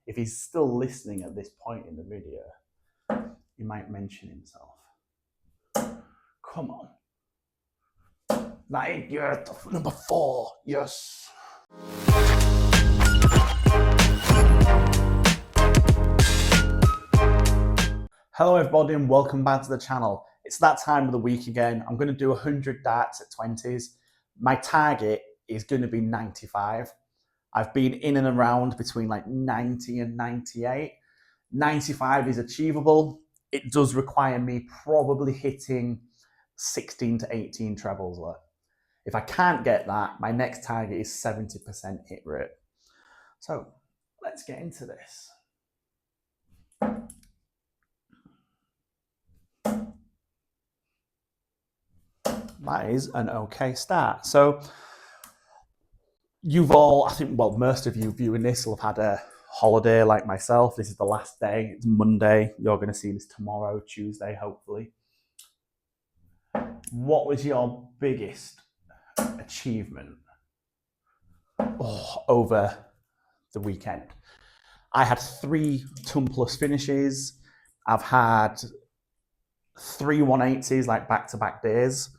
if he's still listening at this point in the video, he might mention himself. Come on. Like, you're number 4, yes. Hello everybody and welcome back to the channel. It's that time of the week again. I'm going to do 100 darts at 20s. My target is going to be 95. I've been in and around between like 90 and 98. 95 is achievable. It does require me probably hitting 16 to 18 trebles though. If I can't get that, my next target is 70% hit rate. So let's get into this. That is an okay start. So you've all, I think, well, most of you viewing this will have had a holiday like myself. This is the last day. It's Monday. You're going to see this tomorrow, Tuesday, hopefully. What was your biggest achievement over the weekend? I had 3 ton plus finishes. I've had 3 180s, like back-to-back days.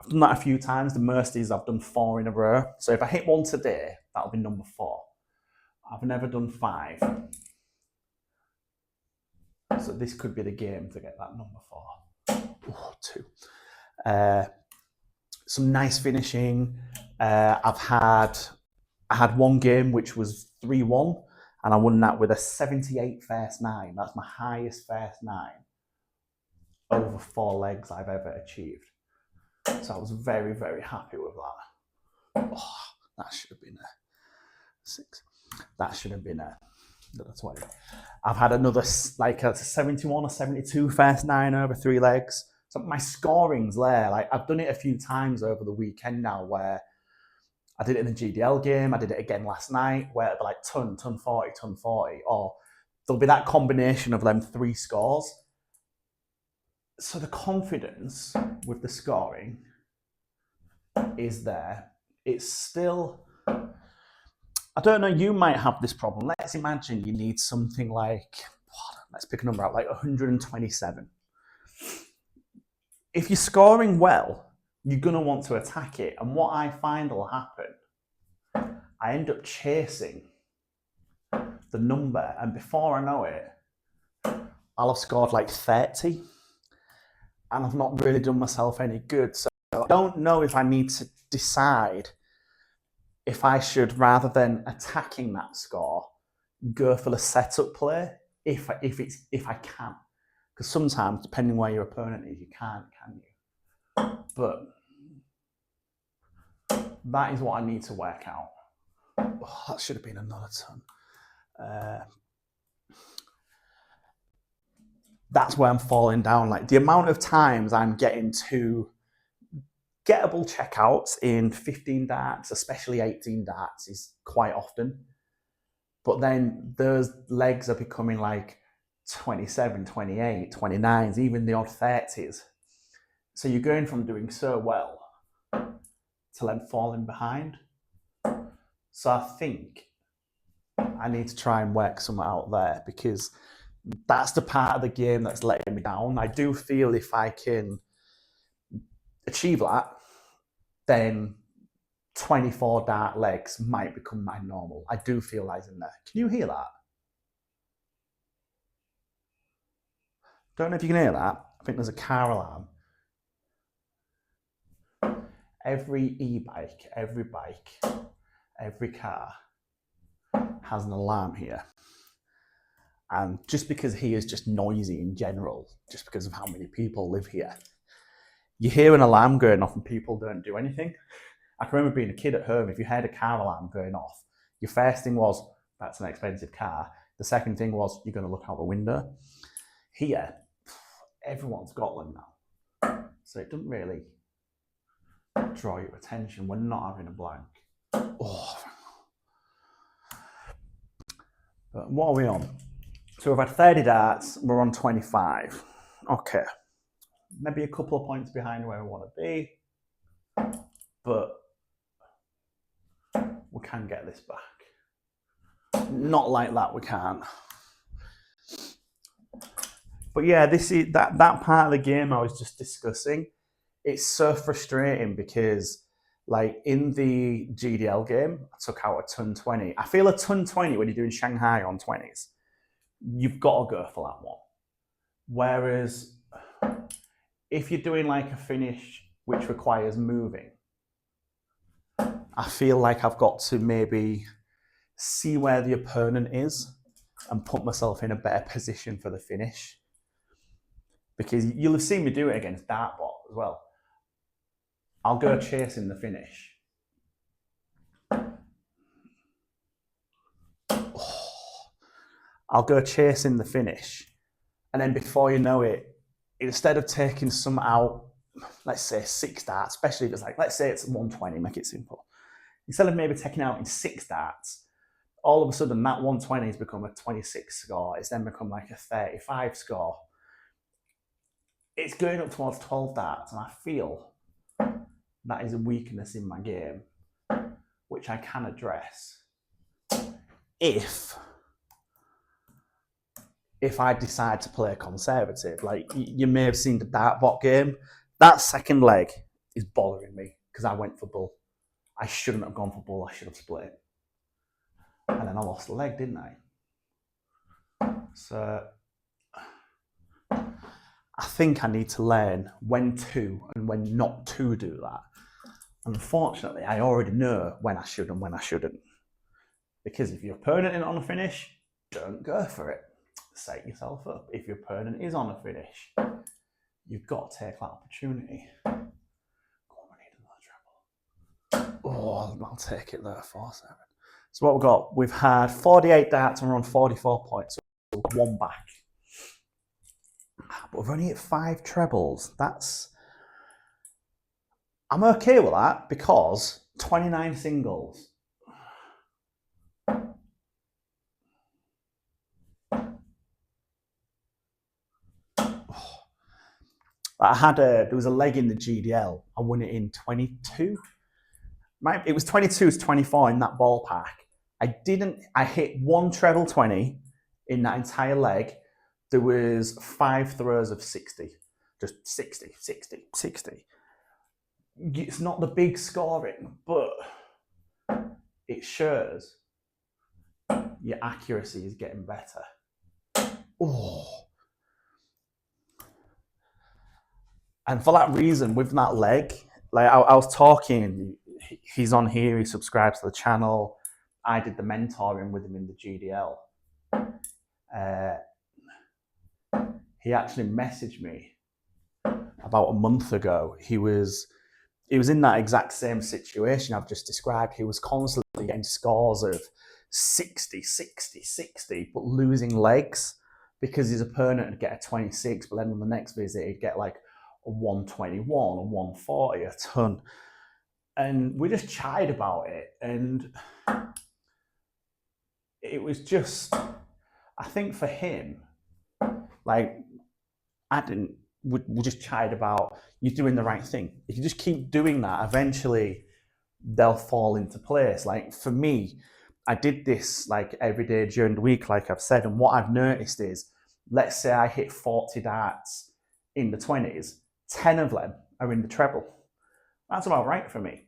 I've done that a few times. The most is I've done 4 in a row. So if I hit one today, that'll be number 4. I've never done 5. So this could be the game to get that number 4. Ooh, 2. Some nice finishing. I had one game which was 3-1 and I won that with a 78 first 9. That's my highest first 9 over 4 legs I've ever achieved. So I was very, very happy with that. Oh, that should have been a 6. That should have been a 20. I've had another like a 71 or 72 first 9 over 3 legs. So my scoring's there. Like I've done it a few times over the weekend now where I did it in the GDL game. I did it again last night where it'd be like ton 40, ton 40, or there'll be that combination of them 3 scores. So the confidence with the scoring is there. It's still, I don't know, you might have this problem. Let's imagine you need something like, let's pick a number out, like 127. If you're scoring well, you're going to want to attack it. And what I find will happen, I end up chasing the number. And before I know it, I'll have scored like 30. And I've not really done myself any good. So I don't know if I need to decide if I should, rather than attacking that score, go for the setup play if I can. Because sometimes, depending where your opponent is, you can't, can you? But that is what I need to work out. Oh, that should have been another ton. That's where I'm falling down. Like the amount of times I'm getting to gettable checkouts in 15 darts, especially 18 darts, is quite often. But then those legs are becoming like 27, 28, 29s, even the odd 30s. So you're going from doing so well to then falling behind. So I think I need to try and work something out there because that's the part of the game that's letting me down. I do feel if I can achieve that, then 24 dart legs might become my normal. I do feel like in there. Can you hear that? Don't know if you can hear that. I think there's a car alarm. Every e-bike, every bike, every car has an alarm here. And just because here is just noisy in general, just because of how many people live here, you hear an alarm going off and people don't do anything. I can remember being a kid at home, if you heard a car alarm going off, your first thing was, that's an expensive car. The second thing was, you're going to look out the window. Here, everyone's got them now. So it doesn't really draw your attention. We're not having a blank. Oh. But what are we on? So we've had 30 darts, we're on 25. Okay. Maybe a couple of points behind where we want to be, but we can get this back. Not like that, we can't. But yeah, this is that part of the game I was just discussing. It's so frustrating because, like, in the GDL game, I took out a ton 20. I feel a ton 20 when you're doing Shanghai on 20s. You've got to go for that one. Whereas if you're doing like a finish which requires moving, I feel like I've got to maybe see where the opponent is and put myself in a better position for the finish. Because you'll have seen me do it against Dartbot as well. I'll go chasing the finish. I'll go chasing the finish. And then before you know it, instead of taking some out, let's say 6 darts, especially if it's like, let's say it's 120, make it simple. Instead of maybe taking out in 6 darts, all of a sudden that 120 has become a 26 score. It's then become like a 35 score. It's going up towards 12 darts, and I feel that is a weakness in my game, which I can address if I decide to play conservative. Like, you may have seen the Dartbot game. That second leg is bothering me because I went for bull. I shouldn't have gone for bull. I should have split it. And then I lost the leg, didn't I? So I think I need to learn when to and when not to do that. Unfortunately, I already know when I should and when I shouldn't. Because if your opponent is on a finish, don't go for it. Set yourself up. If your opponent is on a finish, you've got to take that opportunity. Go on, I need another treble. Oh, I'll take it there, 4-7. So what we've got, we've had 48 darts and we're on 44 points. So we've got 1 back. But we've only hit 5 trebles. I'm okay with that because 29 singles. There was a leg in the GDL. I won it in 22. It was 22 to 24 in that ballpark. I hit 1 treble 20 in that entire leg. There was 5 throws of 60. Just 60, 60, 60. It's not the big scoring, but it shows your accuracy is getting better. Oh. And for that reason, with that leg, like I was talking, he's on here, he subscribes to the channel. I did the mentoring with him in the GDL. He actually messaged me about a month ago. He was in that exact same situation I've just described. He was constantly getting scores of 60, 60, 60, but losing legs because his opponent would get a 26, but then on the next visit he'd get like a 121, a 140, a ton. And we just chide about it. And it was just, I think for him, like, we just chide about, you're doing the right thing. If you just keep doing that, eventually they'll fall into place. Like, for me, I did this like every day during the week, like I've said, and what I've noticed is, let's say I hit 40 darts in the 20s, 10 of them are in the treble. That's about right for me.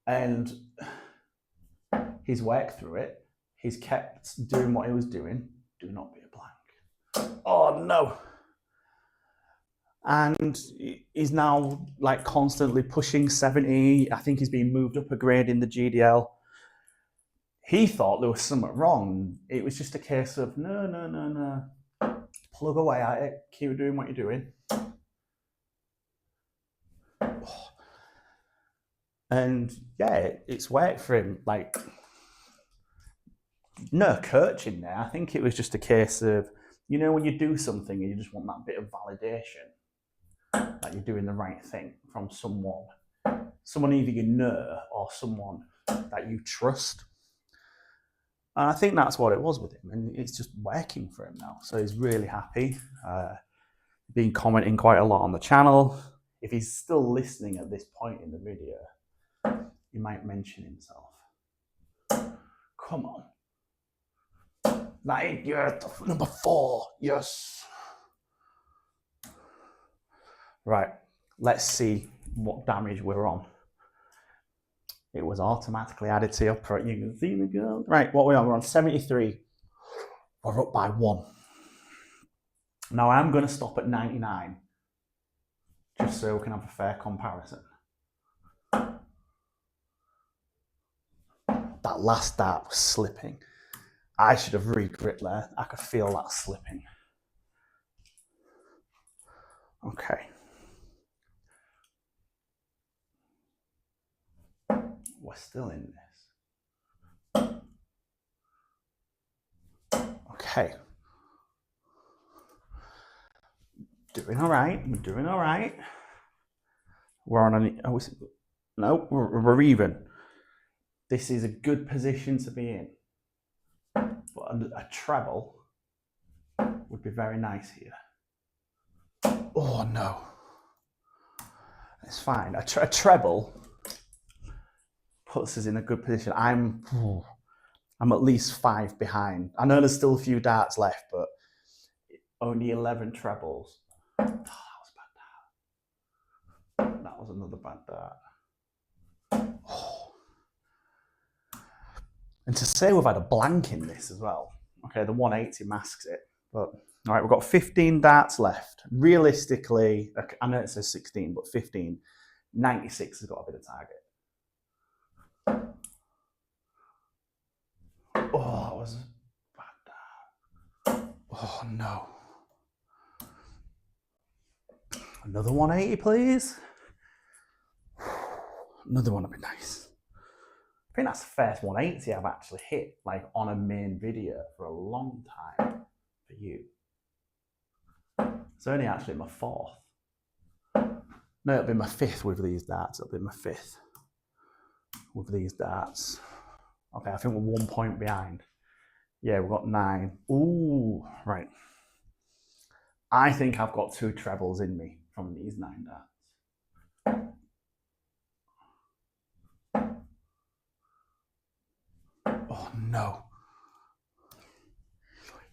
And he's worked through it. He's kept doing what he was doing. Do not be a blank. Oh no. And he's now like constantly pushing 70. I think he's being moved up a grade in the GDL. He thought there was something wrong. It was just a case of no. Plug away at it. Keep doing what you're doing. And yeah, it's worked for him. Like, no coaching there. I think it was just a case of, when you do something and you just want that bit of validation that you're doing the right thing from someone either you know or someone that you trust. And I think that's what it was with him, and it's just working for him now. So he's really happy. Been commenting quite a lot on the channel. If he's still listening at this point in the video, he might mention himself. Come on. You're number 4. Yes. Right. Let's see what damage we're on. It was automatically added to your pro. You can see the girl. Right, what are we on? We're on 73. We're up by 1. Now I'm going to stop at 99, just so we can have a fair comparison. That last dart was slipping. I should have regrit there. I could feel that slipping. Okay. We're still in this. Okay. Doing all right. We're doing all right. We're on an... Oh, no, we're even. This is a good position to be in. But a treble would be very nice here. Oh, no. It's fine. A treble puts us in a good position. I'm at least 5 behind. I know there's still a few darts left, but only 11 trebles. Oh, that was a bad dart. That was another bad dart. Oh. And to say we've had a blank in this as well. Okay, the 180 masks it. But all right, we've got 15 darts left. Realistically, I know it says 16, but 15. 96 has got to be the target. Oh, that was a bad dart. Oh, no. Another 180, please. Another one would be nice. I think that's the first 180 I've actually hit, like on a main video for a long time for you. It's only actually my 4th. No, it'll be my 5th with these darts. It'll be my 5th with these darts. Okay, I think we're 1 point behind. Yeah, we've got 9. Ooh, right. I think I've got 2 trebles in me from these 9 darts. Oh, no.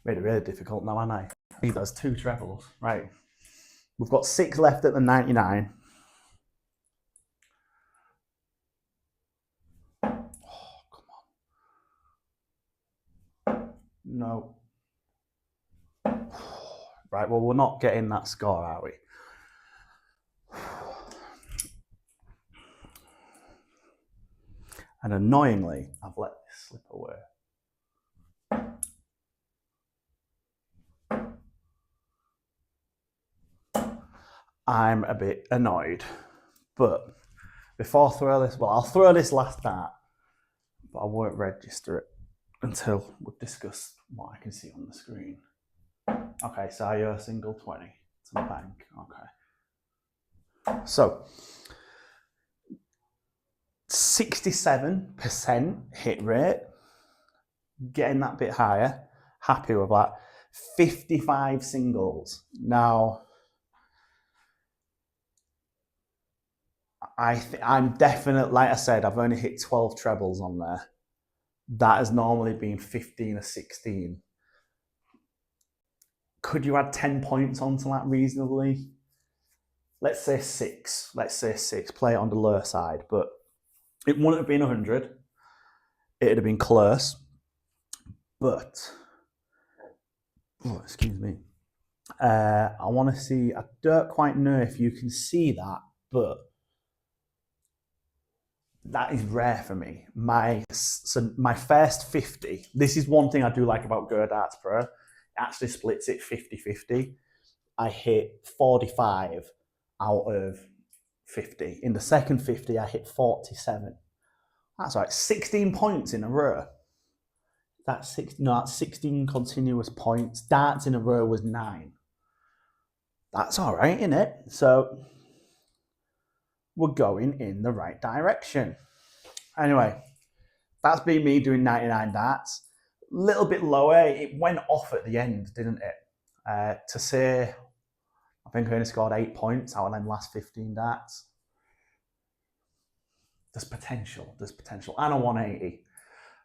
Made it really difficult now, haven't I? I need those 2 trebles. Right. We've got 6 left at the 99. Oh, come on. No. Right, well, we're not getting that score, are we? And annoyingly, I've let this slip away. I'm a bit annoyed. But before I throw this, well, I'll throw this last dart, but I won't register it until we've discussed what I can see on the screen. Okay, so I owe a single 20 to the bank. Okay. So, 67% hit rate, getting that bit higher, happy with that. 55 singles. Now, I'm definite, like I said, I've only hit 12 trebles on there. That has normally been 15 or 16. Could you add 10 points onto that reasonably? Let's say 6. Let's say 6. Play it on the lower side, but it wouldn't have been 100. It'd have been close. But, oh, excuse me. I want to see, I don't quite know if you can see that, but that is rare for me. My first 50, this is one thing I do like about Go Darts Pro. It actually splits it 50-50. I hit 45 out of 50. In the second 50, I hit 47. That's right, 16 points in a row. That's 16 continuous points. Darts in a row was 9. That's all right, isn't it? So we're going in the right direction. Anyway, that's been me doing 99 darts. A little bit lower. It went off at the end, didn't it? To say, I think I only scored 8 points out of them last 15 darts. There's potential. And a 180.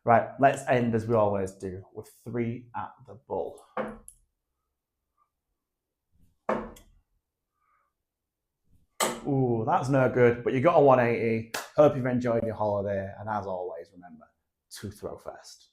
Right, let's end as we always do with 3 at the bull. Ooh, that's no good, but you got a 180. Hope you've enjoyed your holiday, and as always, remember to throw first.